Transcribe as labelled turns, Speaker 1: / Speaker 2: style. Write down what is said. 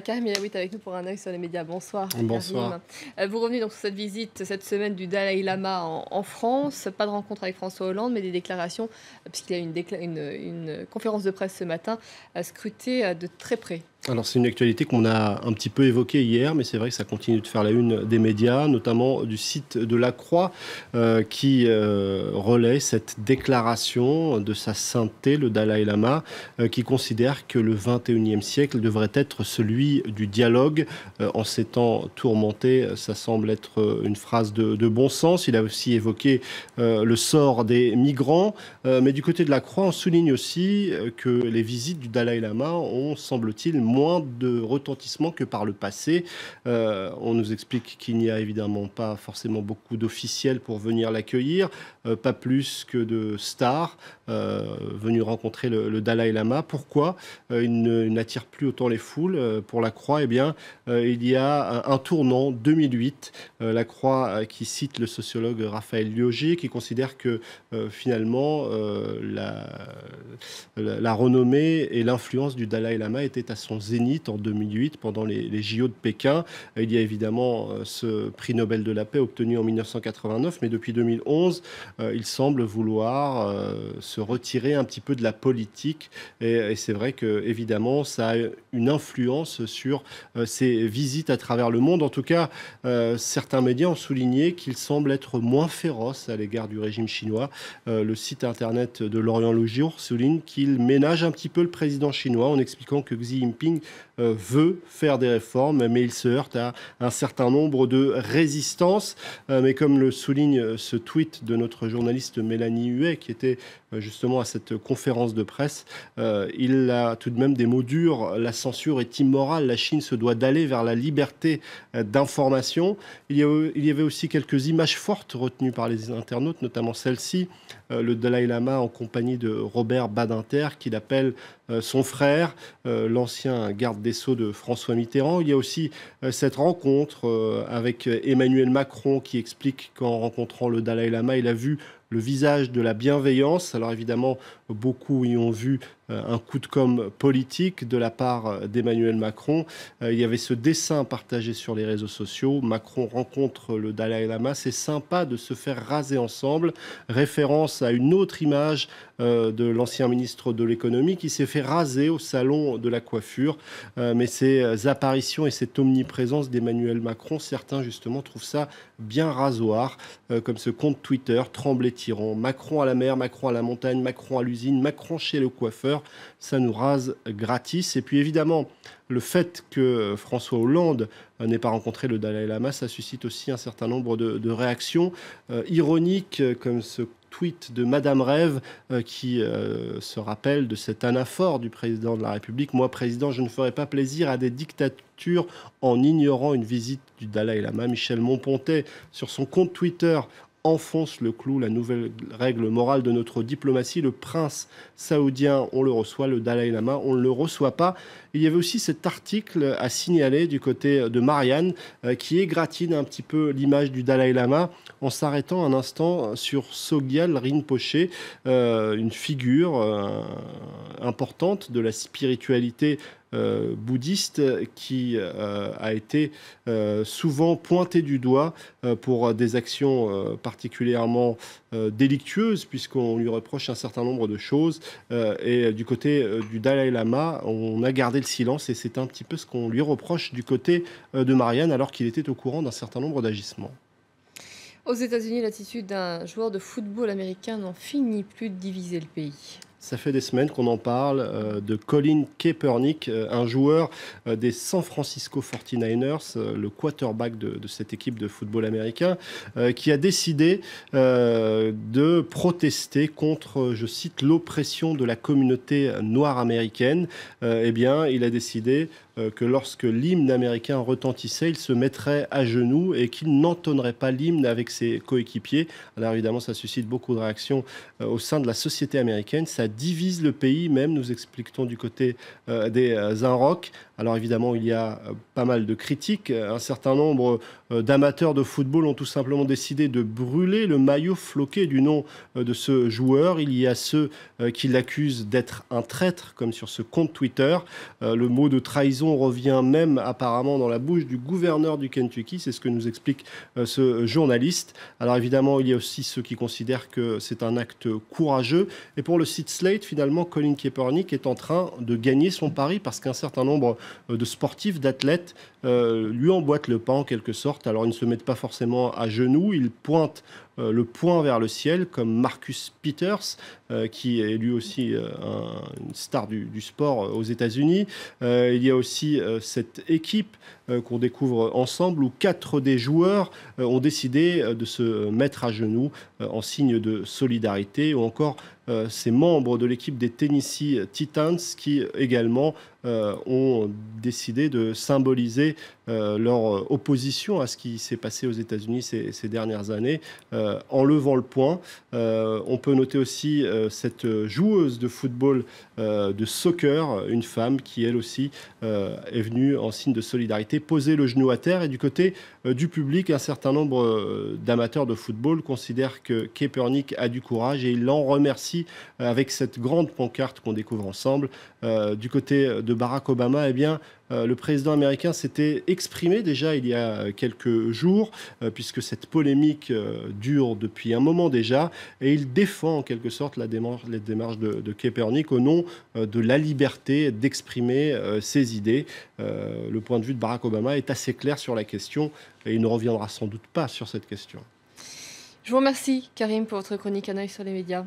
Speaker 1: Karim Elaoui est avec nous pour un œil sur les médias. Bonsoir,
Speaker 2: Bonsoir.
Speaker 1: Karim. Vous revenez donc sur cette visite cette semaine du Dalai Lama en France. Pas de rencontre avec François Hollande, mais des déclarations, puisqu'il y a eu une conférence de presse ce matin, à scruter de très près.
Speaker 2: Alors c'est une actualité qu'on a un petit peu évoquée hier, mais c'est vrai que ça continue de faire la une des médias, notamment du site de La Croix, qui relaie cette déclaration de sa sainteté, le Dalai Lama, qui considère que le 21e siècle devrait être celui du dialogue. En ces temps tourmentés, ça semble être une phrase de bon sens. Il a aussi évoqué le sort des migrants, mais du côté de La Croix, on souligne aussi que les visites du Dalai Lama ont, semble-t-il, moins de retentissement que par le passé. On nous explique qu'il n'y a évidemment pas forcément beaucoup d'officiels pour venir l'accueillir, pas plus que de stars venus rencontrer le Dalai Lama. Pourquoi il n'attire plus autant les foules pour La Croix? Eh bien, il y a un tournant 2008. La Croix qui cite le sociologue Raphaël Lioger, qui considère que finalement la renommée et l'influence du Dalai Lama étaient à son zénith en 2008 pendant les JO de Pékin. Il y a évidemment ce prix Nobel de la paix obtenu en 1989, mais depuis 2011, il semble vouloir se retirer un petit peu de la politique. Et c'est vrai que évidemment, ça a une influence sur ses visites à travers le monde. En tout cas, certains médias ont souligné qu'il semble être moins féroce à l'égard du régime chinois. Le site internet de L'Orient le Jour souligne qu'il ménage un petit peu le président chinois en expliquant que Xi Jinping veut faire des réformes, mais il se heurte à un certain nombre de résistances. Mais comme le souligne ce tweet de notre journaliste Mélanie Huet, qui était justement à cette conférence de presse, il a tout de même des mots durs. La censure est immorale. La Chine se doit d'aller vers la liberté d'information. Il y avait aussi quelques images fortes retenues par les internautes, notamment celle-ci, le Dalai Lama en compagnie de Robert Badinter, qu'il appelle son frère, l'ancien garde des Sceaux de François Mitterrand. Il y a aussi cette rencontre avec Emmanuel Macron, qui explique qu'en rencontrant le Dalai Lama, il a vu le visage de la bienveillance. Alors évidemment, beaucoup y ont vu un coup de com' politique de la part d'Emmanuel Macron. Il y avait ce dessin partagé sur les réseaux sociaux. Macron rencontre le Dalai Lama. C'est sympa de se faire raser ensemble. Référence à une autre image de l'ancien ministre de l'économie qui s'est fait raser au salon de la coiffure. Mais ces apparitions et cette omniprésence d'Emmanuel Macron, certains justement trouvent ça bien rasoir, comme ce compte Twitter, Tremblay-Tiran. Macron à la mer, Macron à la montagne, Macron à l'usine, Macron chez le coiffeur. Ça nous rase gratis. Et puis évidemment, le fait que François Hollande n'ait pas rencontré le Dalai Lama, ça suscite aussi un certain nombre de réactions ironiques, comme ce tweet de Madame Rêve qui se rappelle de cette anaphore du président de la République. Moi, président, je ne ferai pas plaisir à des dictatures en ignorant une visite du Dalai Lama. Michel Monpontet, sur son compte Twitter, enfonce le clou, la nouvelle règle morale de notre diplomatie. Le prince saoudien, on le reçoit, le Dalai Lama, on ne le reçoit pas. Il y avait aussi cet article à signaler du côté de Marianne qui égratine un petit peu l'image du Dalai Lama en s'arrêtant un instant sur Sogyal Rinpoché, une figure importante de la spiritualité bouddhiste qui a été souvent pointé du doigt pour des actions particulièrement délictueuses, puisqu'on lui reproche un certain nombre de choses. Et du côté du Dalai Lama, on a gardé le silence, et c'est un petit peu ce qu'on lui reproche du côté de Marianne, alors qu'il était au courant d'un certain nombre d'agissements.
Speaker 1: Aux États-Unis, l'attitude d'un joueur de football américain n'en finit plus de diviser le pays.
Speaker 2: Ça fait des semaines qu'on en parle de Colin Kaepernick, un joueur des San Francisco 49ers, le quarterback de cette équipe de football américain, qui a décidé de protester contre, je cite, l'oppression de la communauté noire américaine. Eh bien, il a décidé que lorsque l'hymne américain retentissait, il se mettrait à genoux et qu'il n'entonnerait pas l'hymne avec ses coéquipiers. Alors évidemment, ça suscite beaucoup de réactions au sein de la société américaine. Ça divise le pays même, nous expliquons du côté des Inrocks. Alors évidemment, il y a pas mal de critiques. Un certain nombre d'amateurs de football ont tout simplement décidé de brûler le maillot floqué du nom de ce joueur. Il y a ceux qui l'accusent d'être un traître, comme sur ce compte Twitter. Le mot de trahison poison revient même apparemment dans la bouche du gouverneur du Kentucky. C'est ce que nous explique ce journaliste. Alors évidemment, il y a aussi ceux qui considèrent que c'est un acte courageux. Et pour le site Slate, finalement, Colin Kaepernick est en train de gagner son pari parce qu'un certain nombre de sportifs, d'athlètes, lui emboîtent le pas en quelque sorte. Alors ils ne se mettent pas forcément à genoux, ils pointent le poing vers le ciel, comme Marcus Peters, qui est lui aussi une star du sport aux États-Unis. Il y a aussi cette équipe qu'on découvre ensemble, où 4 des joueurs ont décidé de se mettre à genoux en signe de solidarité, ou encore ces membres de l'équipe des Tennessee Titans qui également ont décidé de symboliser leur opposition à ce qui s'est passé aux États-Unis ces dernières années en levant le poing. On peut noter aussi cette joueuse de football, de soccer, une femme qui elle aussi est venue en signe de solidarité poser le genou à terre. Et du côté du public, un certain nombre d'amateurs de football considèrent que Kaepernick a du courage et il l'en remercie avec cette grande pancarte qu'on découvre ensemble. Du côté de Barack Obama, eh bien, le président américain s'était exprimé déjà il y a quelques jours, puisque cette polémique dure depuis un moment déjà, et il défend en quelque sorte les démarches de Kaepernick au nom de la liberté d'exprimer ses idées. Le point de vue de Barack Obama est assez clair sur la question, et il ne reviendra sans doute pas sur cette question.
Speaker 1: Je vous remercie, Karim, pour votre chronique Anaïs sur les médias.